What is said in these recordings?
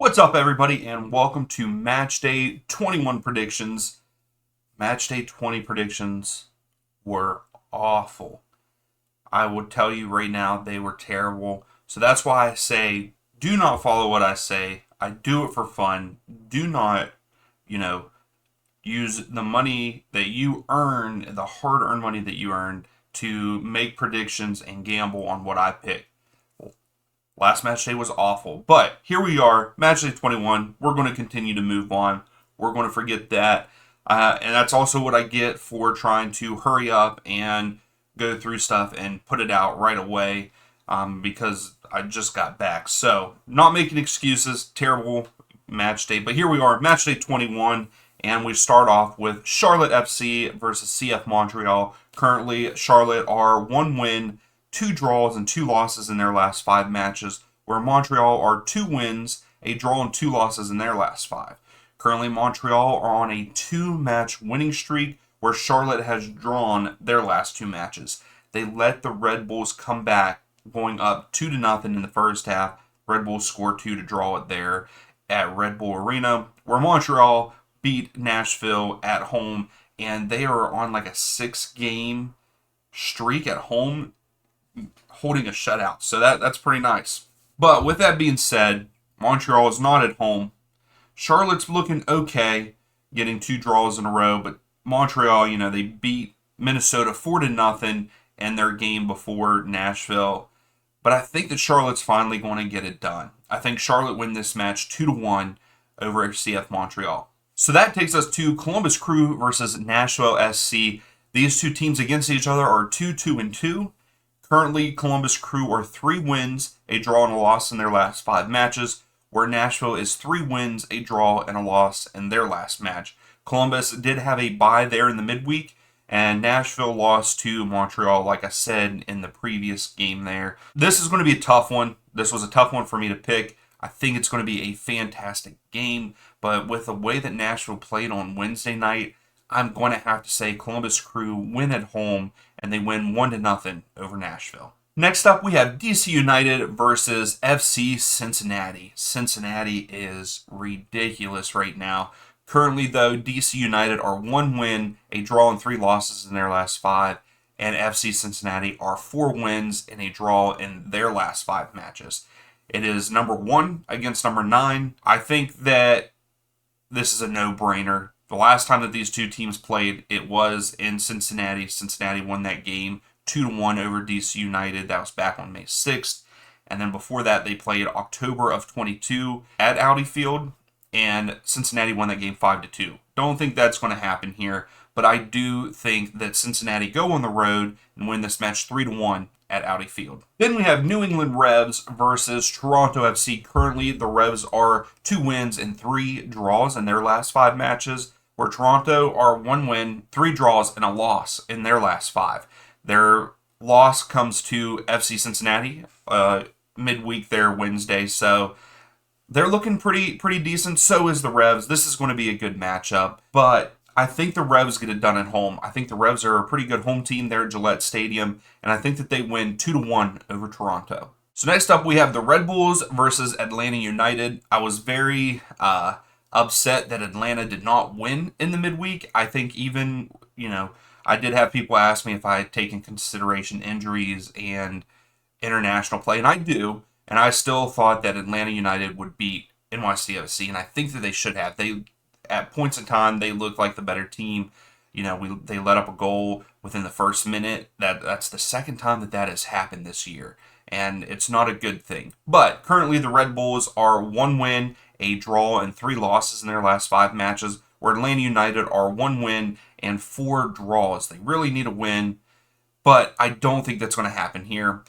What's up, everybody, and welcome to Matchday 21 predictions. Matchday 20 predictions were awful. I would tell you right now they were terrible. So that's why I say do not follow what I say. I do it for fun. Do not, use the money that you earn, the hard-earned money that you earn, to make predictions and gamble on what I pick. Last match day was awful, but here we are, match day 21. We're going to continue to move on. We're going to forget that. And that's also what I get for trying to hurry up and go through stuff and put it out right away because I just got back. So, not making excuses, terrible match day. But here we are, match day 21, and we start off with Charlotte FC versus CF Montreal. Currently, Charlotte are 1 win, 2 draws, and 2 losses in their last 5 matches, where Montreal are 2 wins, a draw, and 2 losses in their last 5. Currently, Montreal are on a 2-match winning streak, where Charlotte has drawn their last 2 matches. They let the Red Bulls come back, going up 2-0 in the first half. Red Bulls scored 2 to draw it there at Red Bull Arena, where Montreal beat Nashville at home, and they are on like a 6-game streak at home, holding a shutout. So that's pretty nice. But with that being said, Montreal is not at home. Charlotte's looking okay, getting 2 draws in a row, but Montreal, they beat Minnesota 4-0 in their game before Nashville. But I think that Charlotte's finally going to get it done. I think Charlotte win this match 2-1 over CF Montreal. So that takes us to Columbus Crew versus Nashville SC. These two teams against each other are 2-2-2. Currently, Columbus Crew are 3 wins, a draw, and a loss in their last 5 matches, where Nashville is 3 wins, a draw, and a loss in their last match. Columbus did have a bye there in the midweek, and Nashville lost to Montreal, like I said in the previous game there. This is going to be a tough one. This was a tough one for me to pick. I think it's going to be a fantastic game, but with the way that Nashville played on Wednesday night, I'm going to have to say Columbus Crew win at home, and they win 1-0 over Nashville. Next up, we have DC United versus FC Cincinnati. Cincinnati is ridiculous right now. Currently, though, DC United are 1 win, a draw, and 3 losses in their last 5, and FC Cincinnati are 4 wins and a draw in their last 5 matches. It is number 1 against number 9. I think that this is a no-brainer. The last time that these two teams played, it was in Cincinnati. Cincinnati won that game 2-1 over DC United. That was back on May 6th. And then before that, they played October of 22 at Audi Field, and Cincinnati won that game 5-2. Don't think that's going to happen here, but I do think that Cincinnati go on the road and win this match 3-1 at Audi Field. Then we have New England Revs versus Toronto FC. Currently, the Revs are 2 wins and 3 draws in their last 5 matches, where Toronto are 1 win, 3 draws, and a loss in their last 5. Their loss comes to FC Cincinnati midweek there Wednesday, so they're looking pretty decent. So is the Revs. This is going to be a good matchup, but I think the Revs get it done at home. I think the Revs are a pretty good home team there at Gillette Stadium, and I think that they win 2-1 over Toronto. So next up, we have the Red Bulls versus Atlanta United. I was very upset that Atlanta did not win in the midweek. I think even, I did have people ask me if I had taken consideration injuries and international play, and I do, and I still thought that Atlanta United would beat NYCFC, and I think that they should have. They, at points in time, they looked like the better team. They let up a goal within the first minute. That's the second time that has happened this year, and it's not a good thing. But currently, the Red Bulls are 1 win, a draw, and 3 losses in their last 5 matches, where Atlanta United are 1 win and 4 draws. They really need a win, but I don't think that's going to happen here.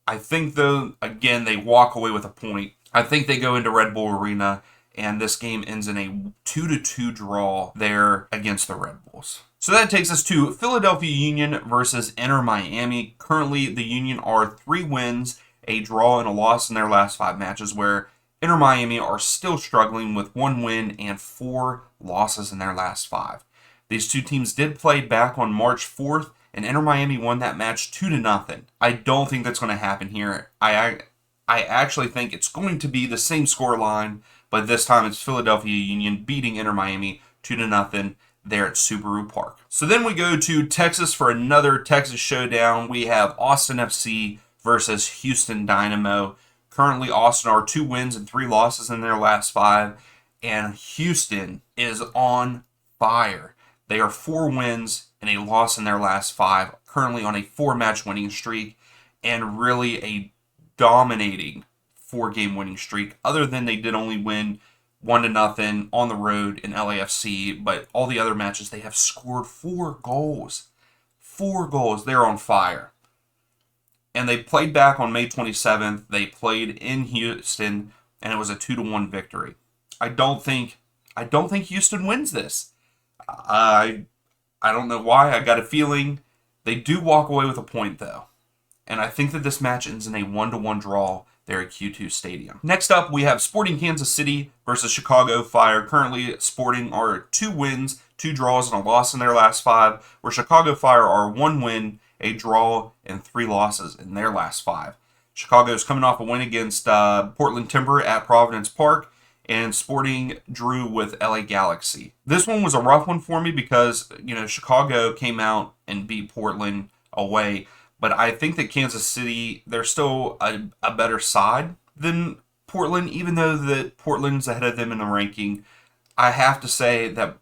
I think, though, again, they walk away with a point. I think they go into Red Bull Arena, and this game ends in a 2-2 draw there against the Red Bulls. So that takes us to Philadelphia Union versus Inter Miami. Currently, the Union are 3 wins, a draw, and a loss in their last 5 matches, where Inter Miami are still struggling with 1 win and 4 losses in their last 5. These two teams did play back on March 4th, and Inter Miami won that match 2-0. I don't think that's going to happen here. I actually think it's going to be the same score line, but this time it's Philadelphia Union beating Inter Miami 2-0 there at Subaru Park. So then we go to Texas for another Texas showdown. We have Austin FC versus Houston Dynamo. Currently, Austin are 2 wins and 3 losses in their last 5, and Houston is on fire. They are 4 wins and a loss in their last 5, currently on a 4-match winning streak, and really a dominating 4-game winning streak, other than they did only win 1-0 on the road in LAFC, but all the other matches they have scored 4 goals. 4 goals. They're on fire. And they played back on May 27th. They played in Houston, and it was a 2-1 victory. I don't think Houston wins this. I don't know why. I got a feeling they do walk away with a point, though. And I think that this match ends in a 1-1 draw there at Q2 Stadium. Next up, we have Sporting Kansas City versus Chicago Fire. Currently, Sporting are 2 wins, 2 draws, and a loss in their last 5, where Chicago Fire are 1 win, a draw, and 3 losses in their last 5. Chicago is coming off a win against Portland Timber at Providence Park, and Sporting drew with LA Galaxy. This one was a rough one for me because, Chicago came out and beat Portland away, but I think that Kansas City, they're still a better side than Portland, even though that Portland's ahead of them in the ranking. I have to say that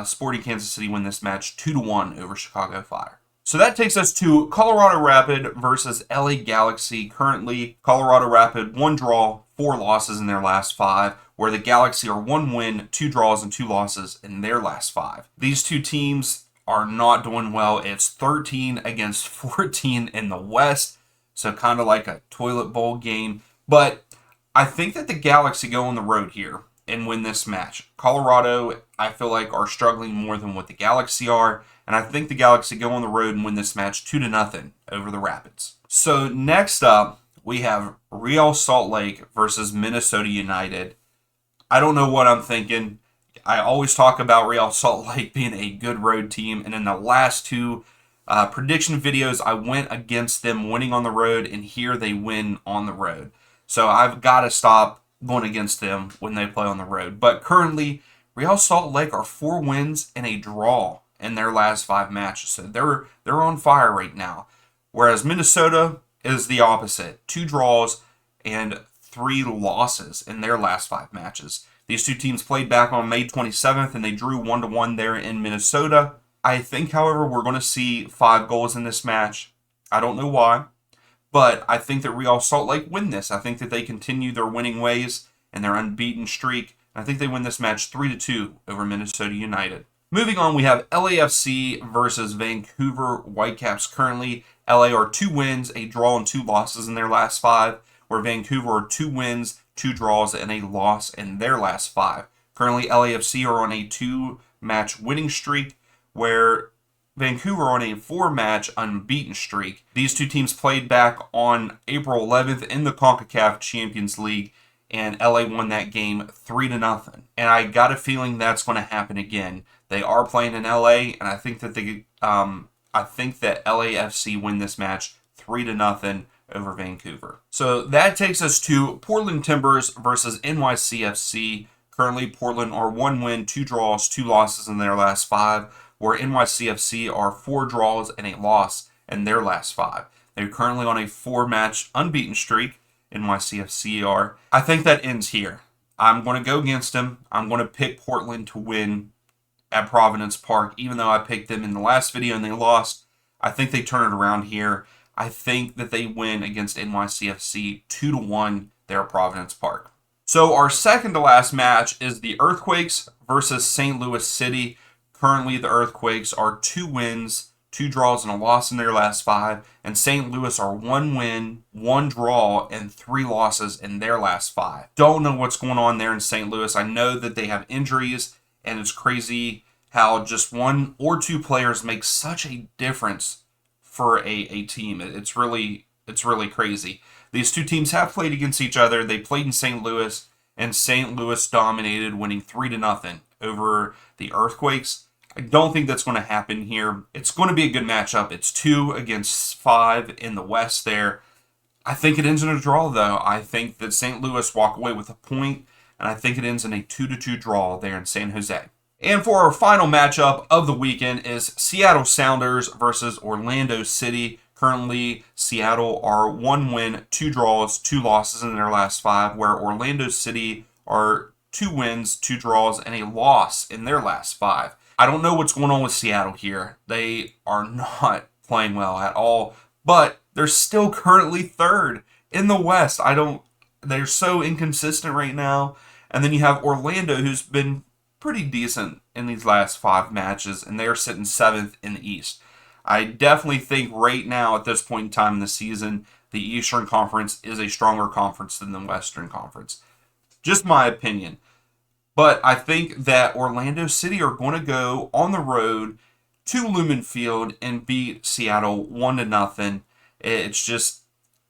Sporting Kansas City win this match 2-1 over Chicago Fire. So that takes us to Colorado Rapid versus LA Galaxy. Currently, Colorado Rapid 1 draw, 4 losses in their last 5, where the Galaxy are 1 win, 2 draws, and 2 losses in their last 5. These two teams are not doing well. It's 13 against 14 in the West, so kind of like a toilet bowl game. But I think that the Galaxy go on the road here and win this match. Colorado, I feel like, are struggling more than what the Galaxy are, and I think the Galaxy go on the road and win this match 2-0 over the Rapids. So next up, we have Real Salt Lake versus Minnesota United. I don't know what I'm thinking. I always talk about Real Salt Lake being a good road team, and in the last 2 prediction videos, I went against them winning on the road, and here they win on the road. So I've got to stop going against them when they play on the road. But currently, Real Salt Lake are 4 wins and a draw in their last 5 matches. So they're on fire right now. Whereas Minnesota is the opposite. 2 draws and 3 losses in their last 5 matches. These two teams played back on May 27th, and they drew 1-1 there in Minnesota. I think, however, we're going to see 5 goals in this match. I don't know why, but I think that Real Salt Lake win this. I think that they continue their winning ways and their unbeaten streak. I think they win this match 3-2 over Minnesota United. Moving on, we have LAFC versus Vancouver Whitecaps. Currently, LA are 2 wins, a draw, and 2 losses in their last 5, where Vancouver are 2 wins, 2 draws, and a loss in their last 5. Currently, LAFC are on a 2-match winning streak, where Vancouver are on a 4-match unbeaten streak. These two teams played back on April 11th in the CONCACAF Champions League, and LA won that game 3-0. And I got a feeling that's going to happen again. They are playing in LA, and I think that LAFC win this match 3-0 over Vancouver. So that takes us to Portland Timbers versus NYCFC. Currently, Portland are 1 win, 2 draws, 2 losses in their last 5, where NYCFC are 4 draws and a loss in their last 5. They're currently on a 4-match unbeaten streak. NYCFC are. I think that ends here. I'm going to go against them. I'm going to pick Portland to win at Providence Park, even though I picked them in the last video and they lost. I think they turn it around here. I think that they win against NYCFC 2-1 there at Providence Park. So our second to last match is the Earthquakes versus St. Louis City. Currently, the Earthquakes are 2 wins, 2 draws, and a loss in their last 5. And St. Louis are 1 win, 1 draw, and 3 losses in their last 5. Don't know what's going on there in St. Louis. I know that they have injuries, and it's crazy how just 1 or 2 players make such a difference for a team. It's really crazy. These two teams have played against each other. They played in St. Louis, and St. Louis dominated, winning 3-0 over the Earthquakes. I don't think that's going to happen here. It's going to be a good matchup. It's 2 against 5 in the West there. I think it ends in a draw, though. I think that St. Louis walk away with a point. and I think it ends in a 2-2 draw there in San Jose. And for our final matchup of the weekend is Seattle Sounders versus Orlando City. Currently, Seattle are 1 win, 2 draws, 2 losses in their last 5, where Orlando City are 2 wins, 2 draws, and a loss in their last 5. I don't know what's going on with Seattle here. They are not playing well at all, but they're still currently 3rd in the West. They're so inconsistent right now. And then you have Orlando, who's been pretty decent in these last 5 matches, and they're sitting 7th in the East. I definitely think right now, at this point in time in the season, the Eastern Conference is a stronger conference than the Western Conference. Just my opinion. But I think that Orlando City are going to go on the road to Lumen Field and beat Seattle 1-0. It's just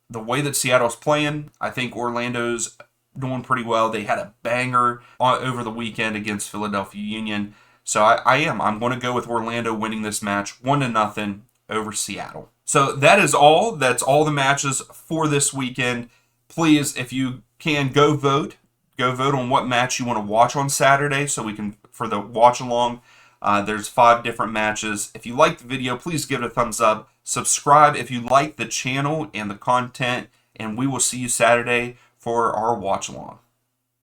the way that Seattle's playing. I think Orlando's doing pretty well. They had a banger over the weekend against Philadelphia Union. So I'm going to go with Orlando winning this match 1-0 over Seattle. So that is all. That's all the matches for this weekend. Please, if you can, go vote. Go vote on what match you want to watch on Saturday so we can, for the watch along. There's 5 different matches. If you liked the video, please give it a thumbs up. Subscribe if you like the channel and the content. And we will see you Saturday for our watch along.